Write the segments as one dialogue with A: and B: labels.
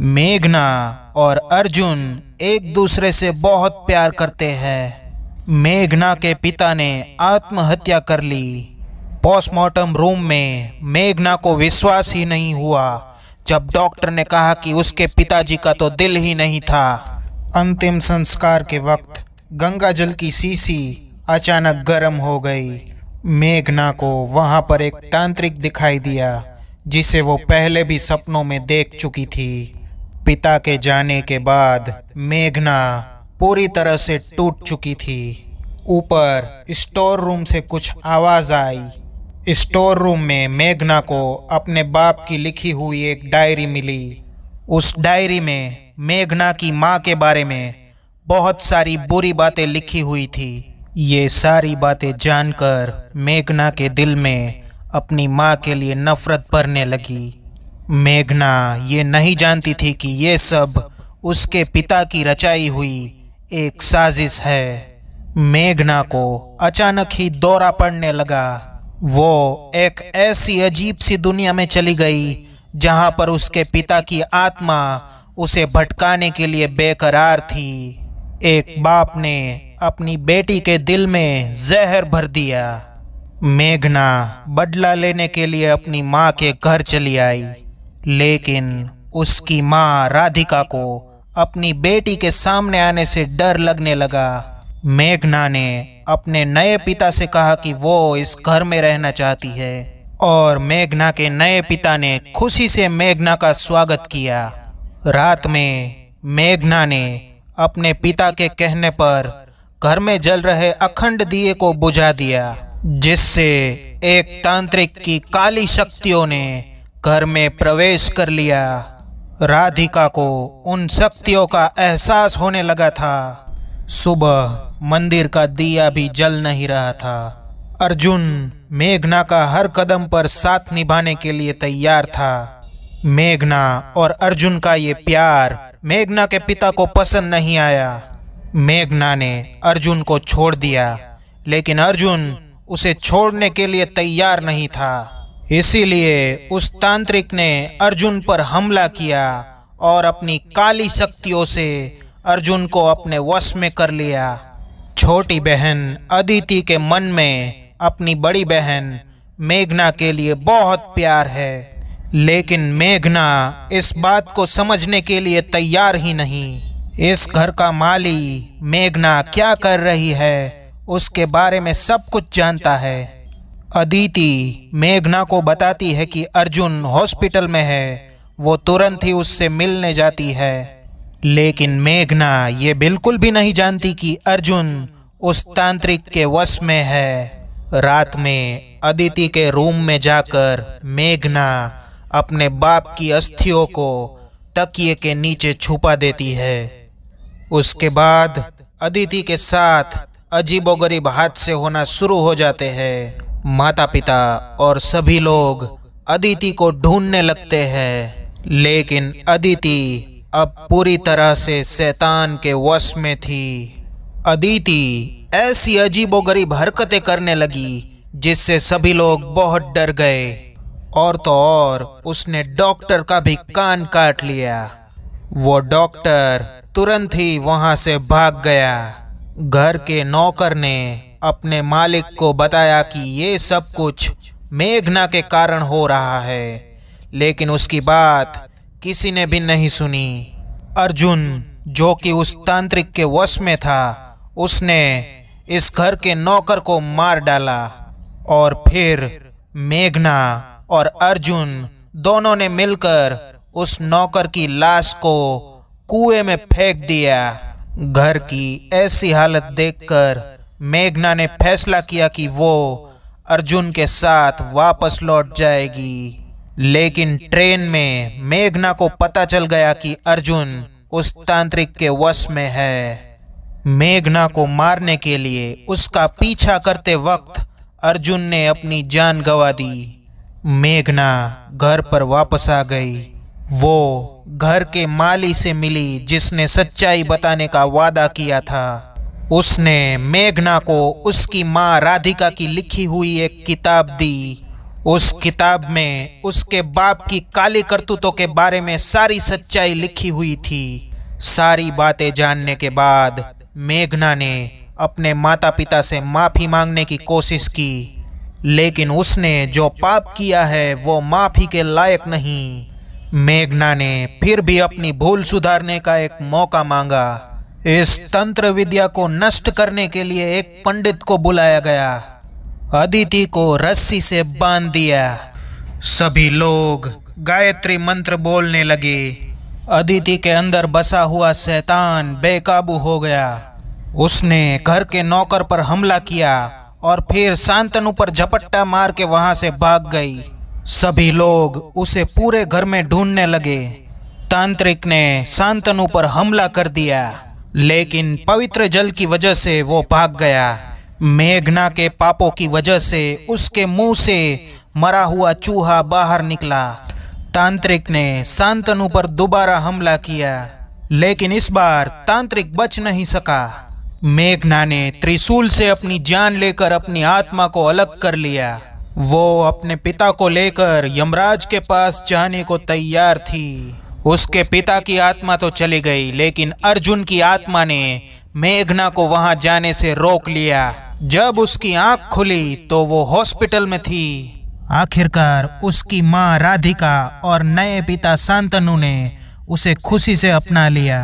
A: मेघना और अर्जुन एक दूसरे से बहुत प्यार करते हैं। मेघना के पिता ने आत्महत्या कर ली। पोस्टमार्टम रूम में मेघना को विश्वास ही नहीं हुआ जब डॉक्टर ने कहा कि उसके पिताजी का तो दिल ही नहीं था। अंतिम संस्कार के वक्त गंगा जल की शीशी अचानक गर्म हो गई। मेघना को वहां पर एक तांत्रिक दिखाई दिया जिसे वो पहले भी सपनों में देख चुकी थी। पिता के जाने के बाद मेघना पूरी तरह से टूट चुकी थी। ऊपर स्टोर रूम से कुछ आवाज आई। स्टोर रूम में मेघना को अपने बाप की लिखी हुई एक डायरी मिली। उस डायरी में मेघना की माँ के बारे में बहुत सारी बुरी बातें लिखी हुई थी। ये सारी बातें जानकर मेघना के दिल में अपनी माँ के लिए नफरत भरने लगी। मेघना ये नहीं जानती थी कि ये सब उसके पिता की रचाई हुई एक साजिश है। मेघना को अचानक ही दौरा पड़ने लगा। वो एक ऐसी अजीब सी दुनिया में चली गई जहां पर उसके पिता की आत्मा उसे भटकाने के लिए बेकरार थी। एक बाप ने अपनी बेटी के दिल में जहर भर दिया। मेघना बदला लेने के लिए अपनी माँ के घर चली आई, लेकिन उसकी माँ राधिका को अपनी बेटी के सामने आने से डर लगने लगा। मेघना ने अपने नए पिता से कहा कि वो इस घर में रहना चाहती है और मेघना के नए पिता ने खुशी से मेघना का स्वागत किया। रात में मेघना ने अपने पिता के कहने पर घर में जल रहे अखंड दिए को बुझा दिया, जिससे एक तांत्रिक की काली शक्तियों ने घर में प्रवेश कर लिया। राधिका को उन शक्तियों का एहसास होने लगा था। सुबह मंदिर का दिया भी जल नहीं रहा था। अर्जुन मेघना का हर कदम पर साथ निभाने के लिए तैयार था। मेघना और अर्जुन का ये प्यार मेघना के पिता को पसंद नहीं आया। मेघना ने अर्जुन को छोड़ दिया, लेकिन अर्जुन उसे छोड़ने के लिए तैयार नहीं था। इसीलिए उस तांत्रिक ने अर्जुन पर हमला किया और अपनी काली शक्तियों से अर्जुन को अपने वश में कर लिया। छोटी बहन अदिति के मन में अपनी बड़ी बहन मेघना के लिए बहुत प्यार है, लेकिन मेघना इस बात को समझने के लिए तैयार ही नहीं। इस घर का माली मेघना क्या कर रही है उसके बारे में सब कुछ जानता है। अदिति मेघना को बताती है कि अर्जुन हॉस्पिटल में है। वो तुरंत ही उससे मिलने जाती है, लेकिन मेघना ये बिल्कुल भी नहीं जानती कि अर्जुन उस तांत्रिक के वश में है। रात में अदिति के रूम में जाकर मेघना अपने बाप की अस्थियों को तकिए के नीचे छुपा देती है। उसके बाद अदिति के साथ अजीबोगरीब हादसे होना शुरू हो जाते हैं। माता पिता और सभी लोग अदिति को ढूंढने लगते हैं, लेकिन अदिति अब पूरी तरह से शैतान के वश में थी। अदिति ऐसी अजीबोगरीब हरकतें करने लगी जिससे सभी लोग बहुत डर गए। और तो और उसने डॉक्टर का भी कान काट लिया। वो डॉक्टर तुरंत ही वहां से भाग गया। घर के नौकर ने अपने मालिक को बताया कि ये सब कुछ मेघना के कारण हो रहा है, लेकिन उसकी बात किसी ने भी नहीं सुनी। अर्जुन जो कि उस तांत्रिक के वश में था, उसने इस घर के नौकर को मार डाला और फिर मेघना और अर्जुन दोनों ने मिलकर उस नौकर की लाश को कुएं में फेंक दिया। घर की ऐसी हालत देखकर मेघना ने फैसला किया कि वो अर्जुन के साथ वापस लौट जाएगी, लेकिन ट्रेन में मेघना को पता चल गया कि अर्जुन उस तांत्रिक के वश में है। मेघना को मारने के लिए उसका पीछा करते वक्त अर्जुन ने अपनी जान गंवा दी। मेघना घर पर वापस आ गई। वो घर के माली से मिली जिसने सच्चाई बताने का वादा किया था। उसने मेघना को उसकी माँ राधिका की लिखी हुई एक किताब दी उस किताब में उसके बाप की काली करतूतों के बारे में सारी सच्चाई लिखी हुई थी। सारी बातें जानने के बाद मेघना ने अपने माता पिता से माफ़ी मांगने की कोशिश की, लेकिन उसने जो पाप किया है वो माफ़ी के लायक नहीं। मेघना ने फिर भी अपनी भूल सुधारने का एक मौका मांगा। इस तंत्र विद्या को नष्ट करने के लिए एक पंडित को बुलाया गया। अदिति को रस्सी से बांध दिया। सभी लोग गायत्री मंत्र बोलने लगे। अदिति के अंदर बसा हुआ शैतान बेकाबू हो गया। उसने घर के नौकर पर हमला किया और फिर शांतनु पर झपट्टा मार के वहां से भाग गई। सभी लोग उसे पूरे घर में ढूंढने लगे। तांत्रिक ने शांतनु पर हमला कर दिया, लेकिन पवित्र जल की वजह से वो भाग गया। मेघना के पापों की वजह से उसके मुंह से मरा हुआ चूहा बाहर निकला। तांत्रिक ने शांतनु पर दोबारा हमला किया, लेकिन इस बार तांत्रिक बच नहीं सका। मेघना ने त्रिशूल से अपनी जान लेकर अपनी आत्मा को अलग कर लिया। वो अपने पिता को लेकर यमराज के पास जाने को तैयार थी। उसके पिता की आत्मा तो चली गई, लेकिन अर्जुन की आत्मा ने मेघना को वहां जाने से रोक लिया। जब उसकी आंख खुली तो वो हॉस्पिटल में थी। आखिरकार उसकी मां राधिका और नए पिता शांतनु ने उसे खुशी से अपना लिया।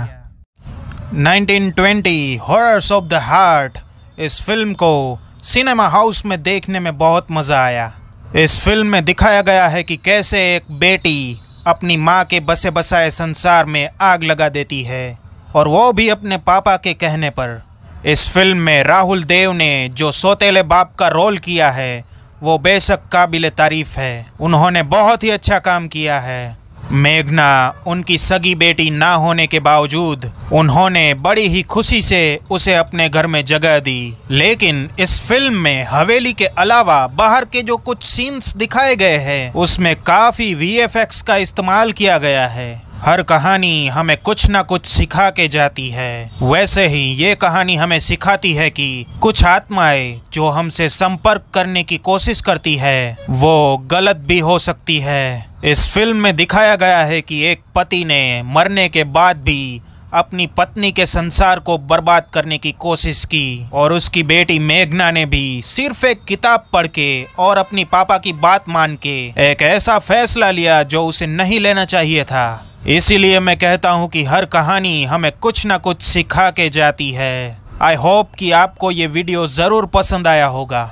A: 1920 हॉरर्स ऑफ द हार्ट, इस फिल्म को सिनेमा हाउस में देखने में बहुत मज़ा आया। इस फिल्म में दिखाया गया है कि कैसे एक बेटी अपनी माँ के बसे बसाए संसार में आग लगा देती है, और वो भी अपने पापा के कहने पर। इस फिल्म में राहुल देव ने जो सौतेले बाप का रोल किया है वो बेशक काबिल तारीफ है। उन्होंने बहुत ही अच्छा काम किया है। मेघना उनकी सगी बेटी ना होने के बावजूद उन्होंने बड़ी ही खुशी से उसे अपने घर में जगह दी। लेकिन इस फिल्म में हवेली के अलावा बाहर के जो कुछ सीन्स दिखाए गए हैं उसमें काफ़ी VFX का इस्तेमाल किया गया है। हर कहानी हमें कुछ ना कुछ सिखा के जाती है। वैसे ही ये कहानी हमें सिखाती है कि कुछ आत्माएं जो हमसे संपर्क करने की कोशिश करती है वो गलत भी हो सकती है। इस फिल्म में दिखाया गया है कि एक पति ने मरने के बाद भी अपनी पत्नी के संसार को बर्बाद करने की कोशिश की, और उसकी बेटी मेघना ने भी सिर्फ एक किताब पढ़ के और अपनी पापा की बात मान के एक ऐसा फैसला लिया जो उसे नहीं लेना चाहिए था। इसीलिए मैं कहता हूँ कि हर कहानी हमें कुछ ना कुछ सिखा के जाती है। आई होप कि आपको ये वीडियो ज़रूर पसंद आया होगा।